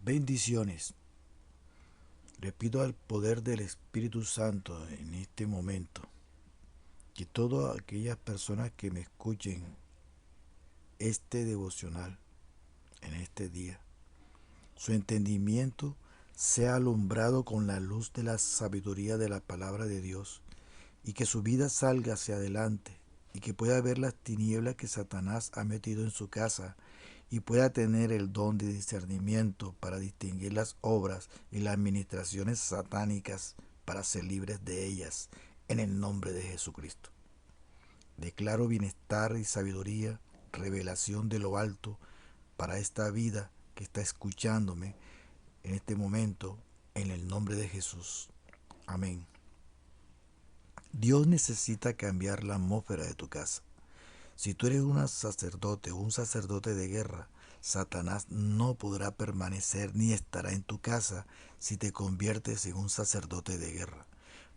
Bendiciones. Le pido al poder del Espíritu Santo en este momento que todas aquellas personas que me escuchen este devocional en este día, su entendimiento sea alumbrado con la luz de la sabiduría de la palabra de Dios y que su vida salga hacia adelante y que pueda ver las tinieblas que Satanás ha metido en su casa y pueda tener el don de discernimiento para distinguir las obras y las administraciones satánicas para ser libres de ellas en el nombre de Jesucristo. Declaro bienestar y sabiduría, revelación de lo alto para esta vida que está escuchándome en este momento en el nombre de Jesús. Amén. Dios necesita cambiar la atmósfera de tu casa. Si tú eres un sacerdote o un sacerdote de guerra, Satanás no podrá permanecer ni estará en tu casa si te conviertes en un sacerdote de guerra.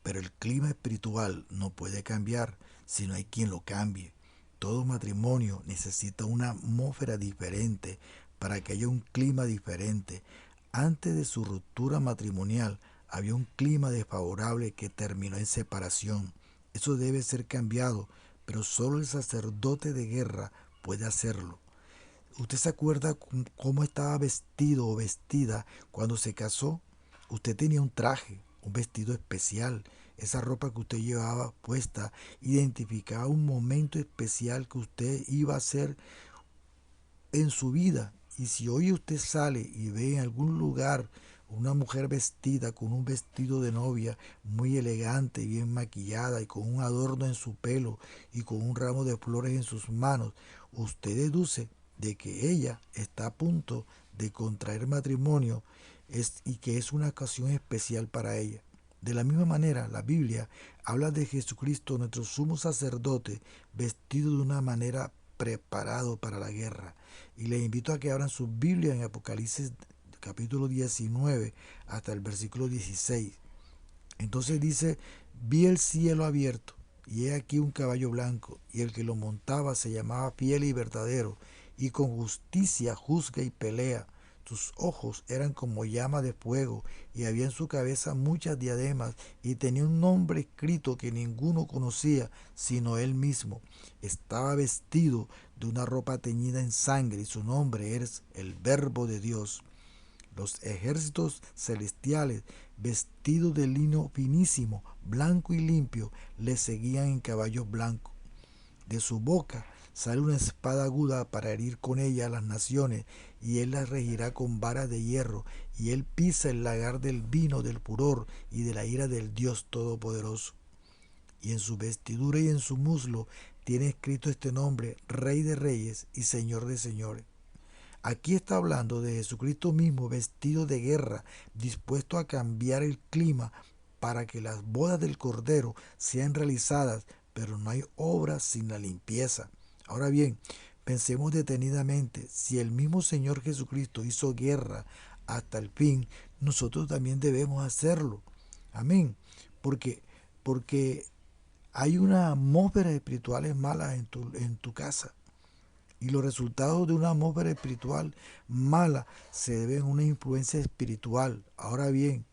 Pero el clima espiritual no puede cambiar si no hay quien lo cambie. Todo matrimonio necesita una atmósfera diferente para que haya un clima diferente. Antes de su ruptura matrimonial había un clima desfavorable que terminó en separación. Eso debe ser cambiado, pero solo el sacerdote de guerra puede hacerlo. ¿Usted se acuerda cómo estaba vestido o vestida cuando se casó? Usted tenía un traje, un vestido especial. Esa ropa que usted llevaba puesta identificaba un momento especial que usted iba a hacer en su vida. Y si hoy usted sale y ve en algún lugar una mujer vestida con un vestido de novia muy elegante, bien maquillada y con un adorno en su pelo y con un ramo de flores en sus manos, usted deduce de que ella está a punto de contraer matrimonio y que es una ocasión especial para ella. De la misma manera, la Biblia habla de Jesucristo, nuestro sumo sacerdote, vestido de una manera preparado para la guerra. Y les invito a que abran sus Biblias en Apocalipsis capítulo 19 hasta el versículo 16. Entonces dice, vi el cielo abierto y he aquí un caballo blanco y el que lo montaba se llamaba Fiel y Verdadero y con justicia juzga y pelea. Sus ojos eran como llama de fuego y había en su cabeza muchas diademas y tenía un nombre escrito que ninguno conocía sino él mismo. Estaba vestido de una ropa teñida en sangre y su nombre es el Verbo de Dios. Los ejércitos celestiales, vestidos de lino finísimo, blanco y limpio, le seguían en caballos blancos. De su boca sale una espada aguda para herir con ella a las naciones, y él las regirá con varas de hierro, y él pisa el lagar del vino del furor y de la ira del Dios Todopoderoso. Y en su vestidura y en su muslo tiene escrito este nombre, Rey de Reyes y Señor de Señores. Aquí está hablando de Jesucristo mismo vestido de guerra, dispuesto a cambiar el clima para que las bodas del Cordero sean realizadas, pero no hay obra sin la limpieza. Ahora bien, pensemos detenidamente, si el mismo Señor Jesucristo hizo guerra hasta el fin, nosotros también debemos hacerlo. Amén. Porque, porque hay una atmósfera espirituales malas en tu casa. Y los resultados de una atmósfera espiritual mala se deben a una influencia espiritual. Ahora bien,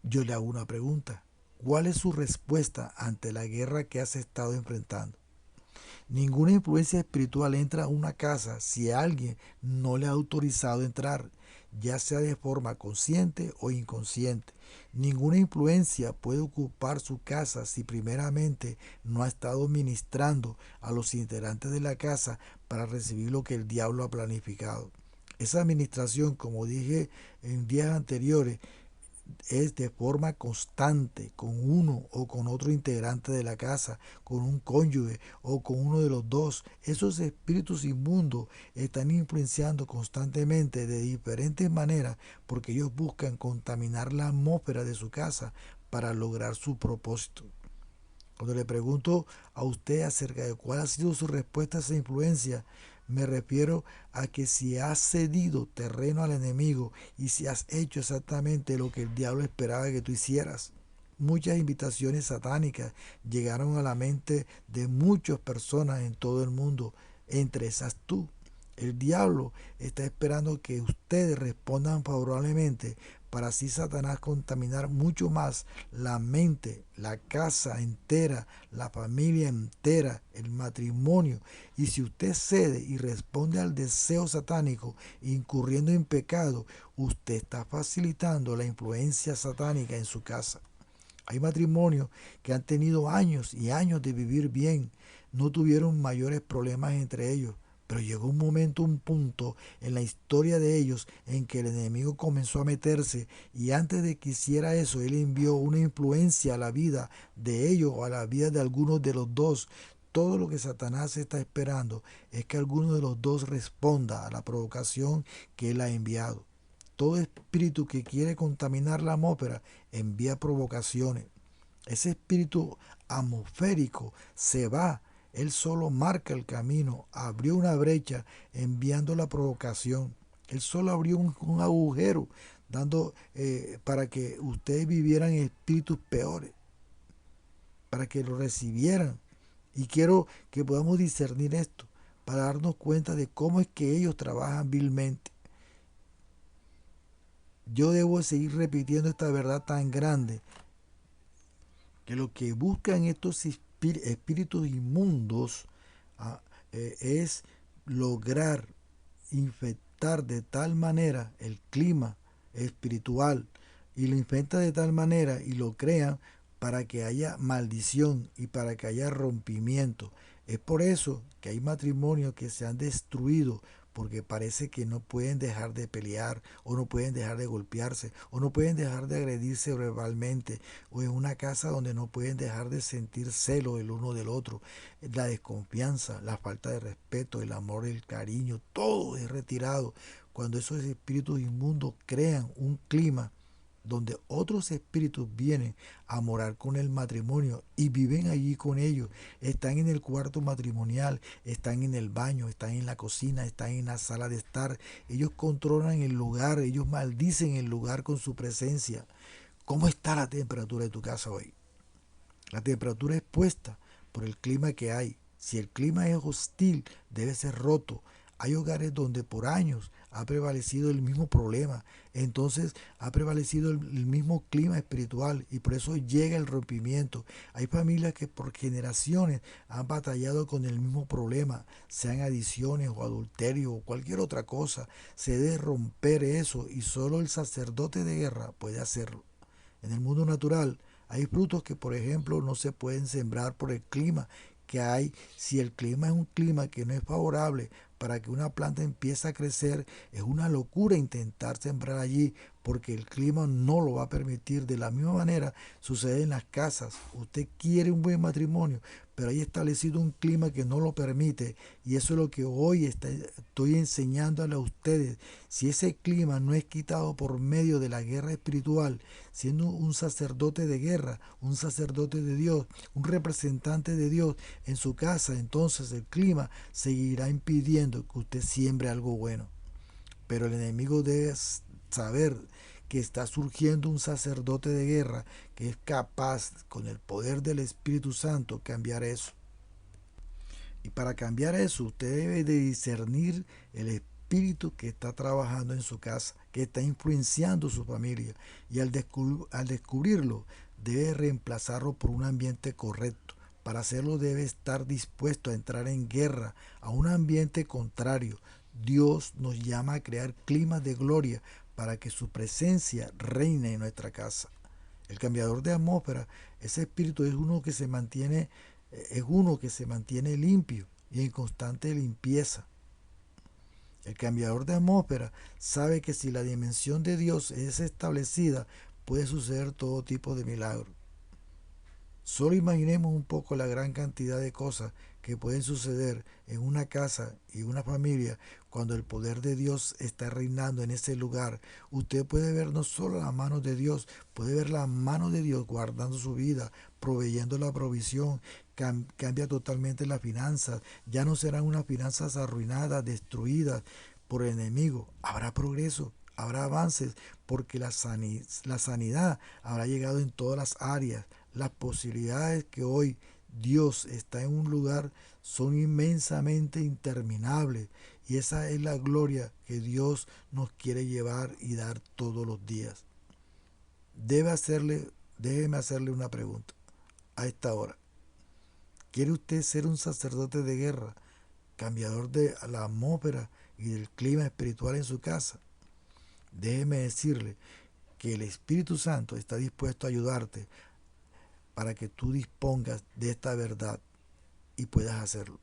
yo le hago una pregunta. ¿Cuál es su respuesta ante la guerra que has estado enfrentando? Ninguna influencia espiritual entra a una casa si alguien no le ha autorizado entrar, ya sea de forma consciente o inconsciente. Ninguna influencia puede ocupar su casa si primeramente no ha estado ministrando a los integrantes de la casa para recibir lo que el diablo ha planificado. Esa administración, como dije en días anteriores, es de forma constante con uno o con otro integrante de la casa, con un cónyuge o con uno de los dos. Esos espíritus inmundos están influenciando constantemente de diferentes maneras porque ellos buscan contaminar la atmósfera de su casa para lograr su propósito. Cuando le pregunto a usted acerca de cuál ha sido su respuesta a esa influencia, me refiero a que si has cedido terreno al enemigo y si has hecho exactamente lo que el diablo esperaba que tú hicieras. Muchas invitaciones satánicas llegaron a la mente de muchas personas en todo el mundo, entre esas tú. El diablo está esperando que ustedes respondan favorablemente para así Satanás contaminar mucho más la mente, la casa entera, la familia entera, el matrimonio. Y si usted cede y responde al deseo satánico, incurriendo en pecado, usted está facilitando la influencia satánica en su casa. Hay matrimonios que han tenido años y años de vivir bien, no tuvieron mayores problemas entre ellos, pero llegó un momento, un punto en la historia de ellos en que el enemigo comenzó a meterse y antes de que hiciera eso, él envió una influencia a la vida de ellos o a la vida de algunos de los dos. Todo lo que Satanás está esperando es que alguno de los dos responda a la provocación que él ha enviado. Todo espíritu que quiere contaminar la atmósfera envía provocaciones. Ese espíritu atmosférico se va. Él solo marca el camino, abrió una brecha enviando la provocación. Él solo abrió un agujero dando para que ustedes vivieran espíritus peores, para que lo recibieran. Y quiero que podamos discernir esto para darnos cuenta de cómo es que ellos trabajan vilmente. Yo debo seguir repitiendo esta verdad tan grande que lo que buscan estos espíritus inmundos es lograr infectar de tal manera el clima espiritual y lo infectan de tal manera y lo crean para que haya maldición y para que haya rompimiento. Es por eso que hay matrimonios que se han destruido porque parece que no pueden dejar de pelear o no pueden dejar de golpearse o no pueden dejar de agredirse verbalmente o en una casa donde no pueden dejar de sentir celo el uno del otro. La desconfianza, la falta de respeto, el amor, el cariño, todo es retirado cuando esos espíritus inmundos crean un clima donde otros espíritus vienen a morar con el matrimonio y viven allí con ellos. Están en el cuarto matrimonial, están en el baño, están en la cocina, están en la sala de estar. Ellos controlan el lugar, ellos maldicen el lugar con su presencia. ¿Cómo está la temperatura de tu casa hoy? La temperatura es puesta por el clima que hay. Si el clima es hostil, debe ser roto. Hay hogares donde por años ha prevalecido el mismo problema. Entonces ha prevalecido el mismo clima espiritual y por eso llega el rompimiento. Hay familias que por generaciones han batallado con el mismo problema, sean adicciones o adulterio o cualquier otra cosa. Se debe romper eso y solo el sacerdote de guerra puede hacerlo. En el mundo natural hay frutos que, por ejemplo, no se pueden sembrar por el clima que hay. Si el clima es un clima que no es favorable para que una planta empiece a crecer, es una locura intentar sembrar allí porque el clima no lo va a permitir. De la misma manera sucede en las casas. Usted quiere un buen matrimonio, pero hay establecido un clima que no lo permite y eso es lo que hoy estoy enseñándole a ustedes. Si ese clima no es quitado por medio de la guerra espiritual, siendo un sacerdote de guerra, un sacerdote de Dios, un representante de Dios en su casa, entonces el clima seguirá impidiendo que usted siembre algo bueno. Pero el enemigo debe saber que está surgiendo un sacerdote de guerra que es capaz, con el poder del Espíritu Santo, cambiar eso. Y para cambiar eso, usted debe de discernir el espíritu que está trabajando en su casa, que está influenciando su familia. Y al descubrirlo, debe reemplazarlo por un ambiente correcto. Para hacerlo debe estar dispuesto a entrar en guerra a un ambiente contrario. Dios nos llama a crear climas de gloria para que su presencia reine en nuestra casa. El cambiador de atmósfera, ese espíritu es uno que se mantiene limpio y en constante limpieza. El cambiador de atmósfera sabe que si la dimensión de Dios es establecida, puede suceder todo tipo de milagros. Solo imaginemos un poco la gran cantidad de cosas que pueden suceder en una casa y una familia cuando el poder de Dios está reinando en ese lugar. Usted puede ver no solo la mano de Dios, puede ver la mano de Dios guardando su vida, proveyendo la provisión, cambia totalmente las finanzas. Ya no serán unas finanzas arruinadas, destruidas por el enemigo. Habrá progreso. Habrá avances porque la sanidad habrá llegado en todas las áreas. Las posibilidades que hoy Dios está en un lugar son inmensamente interminables Y esa es la gloria que Dios nos quiere llevar y dar todos los días. Déjeme hacerle una pregunta a esta hora. ¿Quiere usted ser un sacerdote de guerra, cambiador de la atmósfera y del clima espiritual en su casa? Déjeme decirle que el Espíritu Santo está dispuesto a ayudarte para que tú dispongas de esta verdad y puedas hacerlo.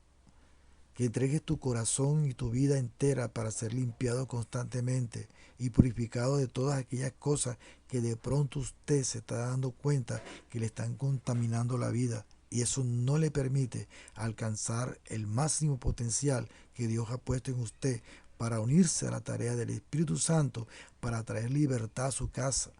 Que entregues tu corazón y tu vida entera para ser limpiado constantemente y purificado de todas aquellas cosas que de pronto usted se está dando cuenta que le están contaminando la vida, y eso no le permite alcanzar el máximo potencial que Dios ha puesto en usted para unirse a la tarea del Espíritu Santo para traer libertad a su casa.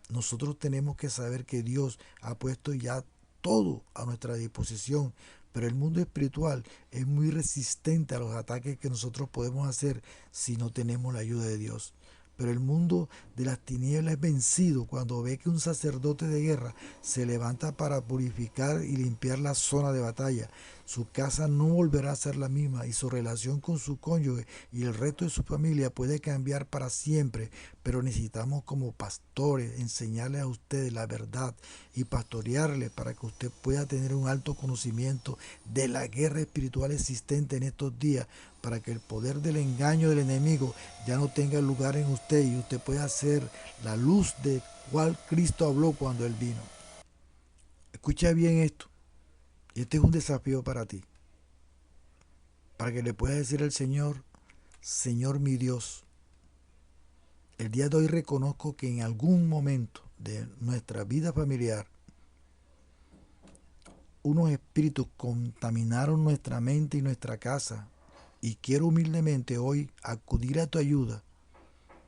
Nosotros tenemos que saber que Dios ha puesto ya todo a nuestra disposición, pero el mundo espiritual es muy resistente a los ataques que nosotros podemos hacer si no tenemos la ayuda de Dios. Pero el mundo de las tinieblas es vencido cuando ve que un sacerdote de guerra se levanta para purificar y limpiar la zona de batalla. Su casa no volverá a ser la misma y su relación con su cónyuge y el resto de su familia puede cambiar para siempre, pero necesitamos como pastores enseñarles a ustedes la verdad y pastorearles para que usted pueda tener un alto conocimiento de la guerra espiritual existente en estos días, para que el poder del engaño del enemigo ya no tenga lugar en usted y usted pueda ser la luz de cual Cristo habló cuando Él vino. Escucha bien esto. Este es un desafío para ti, para que le puedas decir al Señor: Señor mi Dios, el día de hoy reconozco que en algún momento de nuestra vida familiar unos espíritus contaminaron nuestra mente y nuestra casa, y quiero humildemente hoy acudir a tu ayuda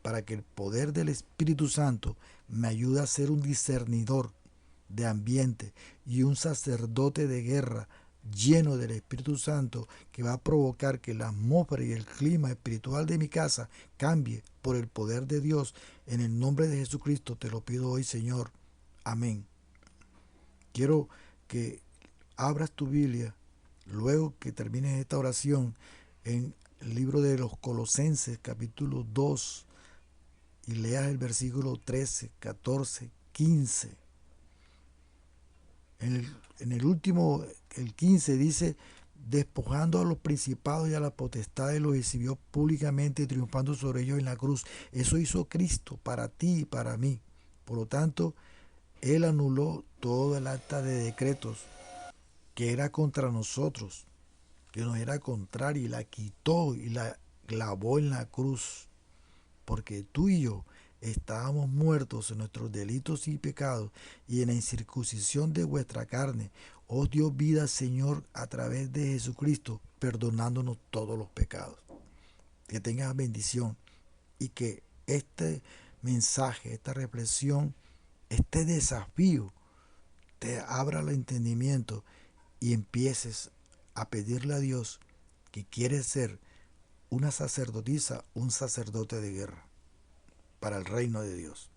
para que el poder del Espíritu Santo me ayude a ser un discernidor de ambiente y un sacerdote de guerra lleno del Espíritu Santo, que va a provocar que la atmósfera y el clima espiritual de mi casa cambie por el poder de Dios. En el nombre de Jesucristo te lo pido hoy, Señor. Amén. Quiero que abras tu Biblia luego que termines esta oración en el libro de los Colosenses capítulo 2 y leas el versículo 13, 14, 15. En el último, el 15 dice: despojando a los principados y a las potestades, los exhibió públicamente, triunfando sobre ellos en la cruz. Eso hizo Cristo para ti y para mí. Por lo tanto, Él anuló todo el acta de decretos que era contra nosotros, que nos era contraria, y la quitó y la clavó en la cruz, porque tú y yo estábamos muertos en nuestros delitos y pecados, y en la incircuncisión de vuestra carne os dio vida, Señor, a través de Jesucristo, perdonándonos todos los pecados. Que tengas bendición y que este mensaje, esta reflexión, este desafío te abra el entendimiento y empieces a pedirle a Dios que quieres ser una sacerdotisa, un sacerdote de guerra para el reino de Dios.